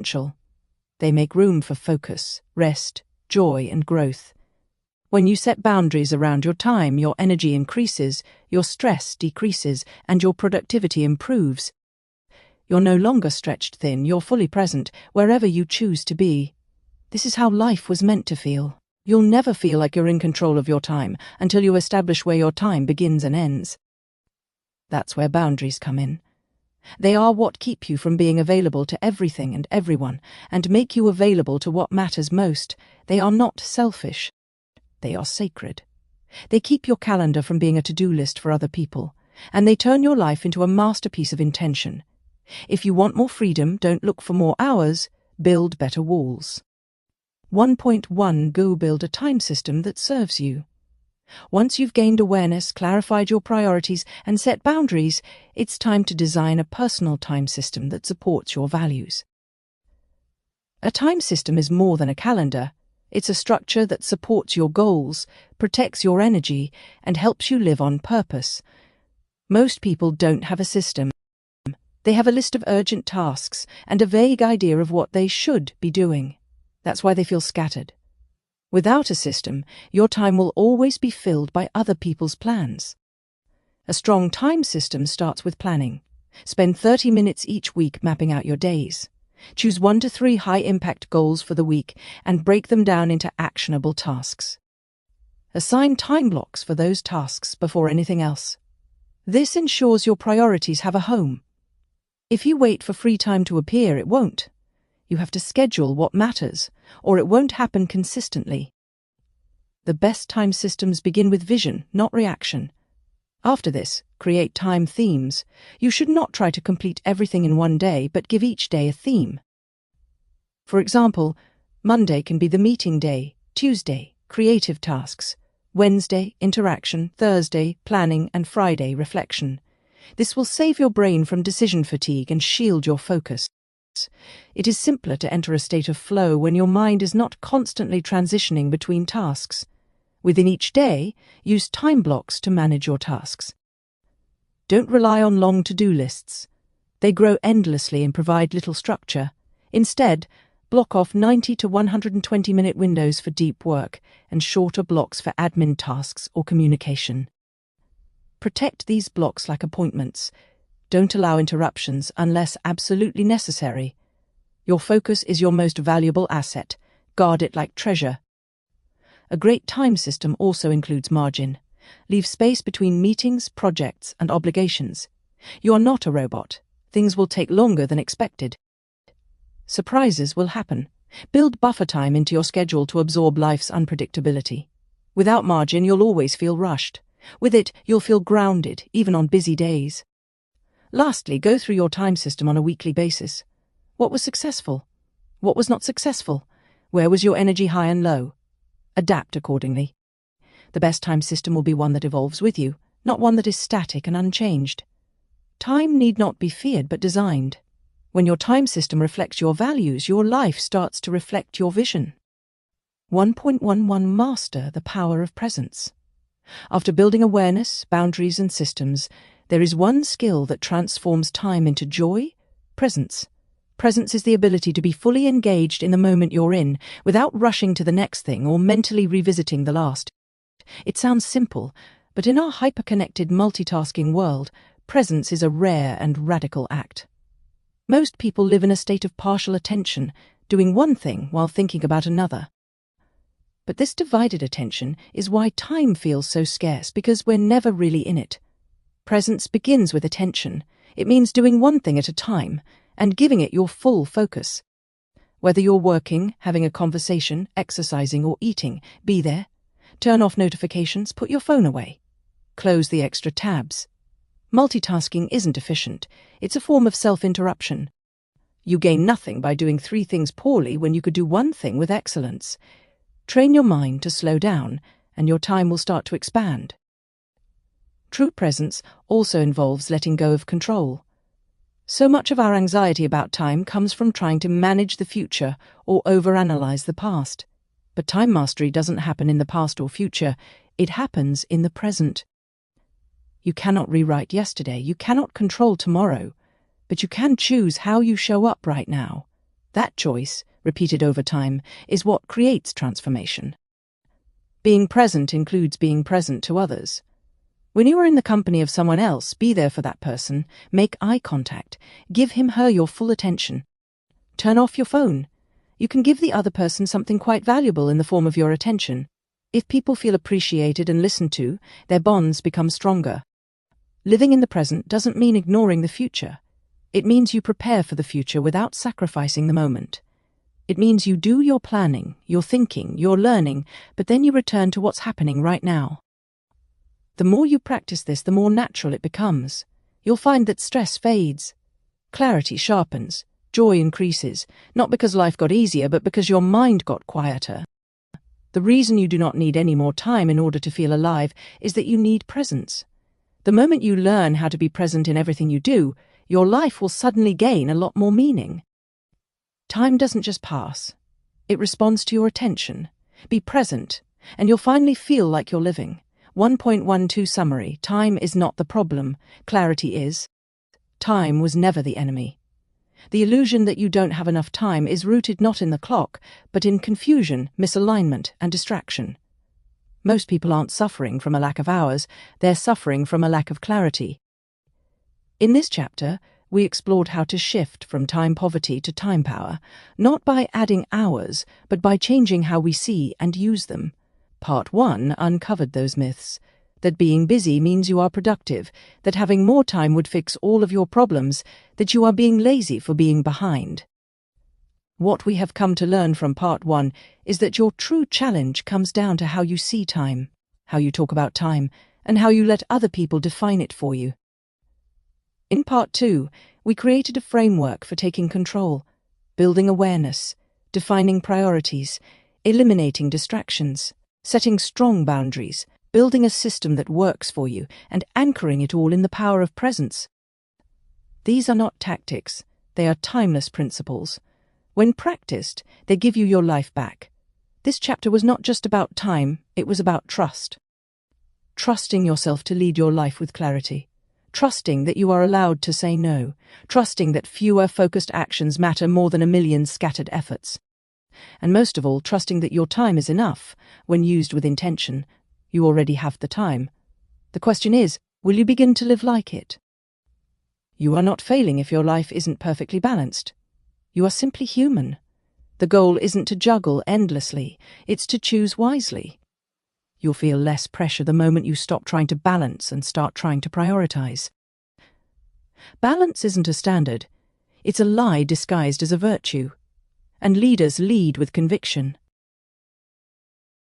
essential. They make room for focus, rest, joy, and growth. When you set boundaries around your time, your energy increases, your stress decreases, and your productivity improves. You're no longer stretched thin, you're fully present, wherever you choose to be. This is how life was meant to feel. You'll never feel like you're in control of your time until you establish where your time begins and ends. That's where boundaries come in. They are what keep you from being available to everything and everyone, and make you available to what matters most. They are not selfish. They are sacred. They keep your calendar from being a to-do list for other people, and they turn your life into a masterpiece of intention. If you want more freedom, don't look for more hours, build better walls. 1.1 Go build a time system that serves you. Once you've gained awareness, clarified your priorities, and set boundaries, it's time to design a personal time system that supports your values. A time system is more than a calendar. It's a structure that supports your goals, protects your energy, and helps you live on purpose. Most people don't have a system. They have a list of urgent tasks and a vague idea of what they should be doing. That's why they feel scattered. Without a system, your time will always be filled by other people's plans. A strong time system starts with planning. Spend 30 minutes each week mapping out your days. Choose 1 to 3 high-impact goals for the week and break them down into actionable tasks. Assign time blocks for those tasks before anything else. This ensures your priorities have a home. If you wait for free time to appear, it won't. You have to schedule what matters, or it won't happen consistently. The best time systems begin with vision, not reaction. After this, create time themes. You should not try to complete everything in one day, but give each day a theme. For example, Monday can be the meeting day, Tuesday, creative tasks, Wednesday, interaction, Thursday, planning, and Friday, reflection. This will save your brain from decision fatigue and shield your focus. It is simpler to enter a state of flow when your mind is not constantly transitioning between tasks. Within each day, use time blocks to manage your tasks. Don't rely on long to-do lists. They grow endlessly and provide little structure. Instead, block off 90 to 120-minute windows for deep work and shorter blocks for admin tasks or communication. Protect these blocks like appointments. Don't allow interruptions unless absolutely necessary. Your focus is your most valuable asset. Guard it like treasure. A great time system also includes margin. Leave space between meetings, projects, and obligations. You are not a robot. Things will take longer than expected. Surprises will happen. Build buffer time into your schedule to absorb life's unpredictability. Without margin, you'll always feel rushed. With it, you'll feel grounded, even on busy days. Lastly, go through your time system on a weekly basis. What was successful? What was not successful? Where was your energy high and low? Adapt accordingly. The best time system will be one that evolves with you, not one that is static and unchanged. Time need not be feared but designed. When your time system reflects your values, your life starts to reflect your vision. 1.11 Master the power of presence. After building awareness, boundaries, and systems, there is one skill that transforms time into joy: presence. Presence is the ability to be fully engaged in the moment you're in, without rushing to the next thing or mentally revisiting the last. It sounds simple, but in our hyper-connected, multitasking world, presence is a rare and radical act. Most people live in a state of partial attention, doing one thing while thinking about another. But this divided attention is why time feels so scarce, because we're never really in it. Presence begins with attention. It means doing one thing at a time and giving it your full focus. Whether you're working, having a conversation, exercising, or eating, be there. Turn off notifications, put your phone away. Close the extra tabs. Multitasking isn't efficient. It's a form of self-interruption. You gain nothing by doing 3 things poorly when you could do one thing with excellence. Train your mind to slow down, and your time will start to expand. True presence also involves letting go of control. So much of our anxiety about time comes from trying to manage the future or overanalyze the past. But time mastery doesn't happen in the past or future. It happens in the present. You cannot rewrite yesterday. You cannot control tomorrow. But you can choose how you show up right now. That choice, repeated over time, is what creates transformation. Being present includes being present to others. When you are in the company of someone else, be there for that person, make eye contact, give him/her your full attention. Turn off your phone. You can give the other person something quite valuable in the form of your attention. If people feel appreciated and listened to, their bonds become stronger. Living in the present doesn't mean ignoring the future. It means you prepare for the future without sacrificing the moment. It means you do your planning, your thinking, your learning, but then you return to what's happening right now. The more you practice this, the more natural it becomes. You'll find that stress fades, clarity sharpens, joy increases, not because life got easier, but because your mind got quieter. The reason you do not need any more time in order to feel alive is that you need presence. The moment you learn how to be present in everything you do, your life will suddenly gain a lot more meaning. Time doesn't just pass. It responds to your attention. Be present, and you'll finally feel like you're living. 1.12 Summary. Time is not the problem. Clarity is. Time was never the enemy. The illusion that you don't have enough time is rooted not in the clock, but in confusion, misalignment, and distraction. Most people aren't suffering from a lack of hours, they're suffering from a lack of clarity. In this chapter, we explored how to shift from time poverty to time power, not by adding hours, but by changing how we see and use them. Part 1 uncovered those myths, that being busy means you are productive, that having more time would fix all of your problems, that you are being lazy for being behind. What we have come to learn from Part 1 is that your true challenge comes down to how you see time, how you talk about time, and how you let other people define it for you. In Part 2, we created a framework for taking control, building awareness, defining priorities, eliminating distractions, setting strong boundaries, building a system that works for you, and anchoring it all in the power of presence. These are not tactics, they are timeless principles. When practiced, they give you your life back. This chapter was not just about time, it was about trust. Trusting yourself to lead your life with clarity. Trusting that you are allowed to say no. Trusting that fewer focused actions matter more than a million scattered efforts. And most of all, trusting that your time is enough, when used with intention. You already have the time. The question is, will you begin to live like it? You are not failing if your life isn't perfectly balanced. You are simply human. The goal isn't to juggle endlessly, it's to choose wisely. You'll feel less pressure the moment you stop trying to balance and start trying to prioritize. Balance isn't a standard. It's a lie disguised as a virtue. And leaders lead with conviction.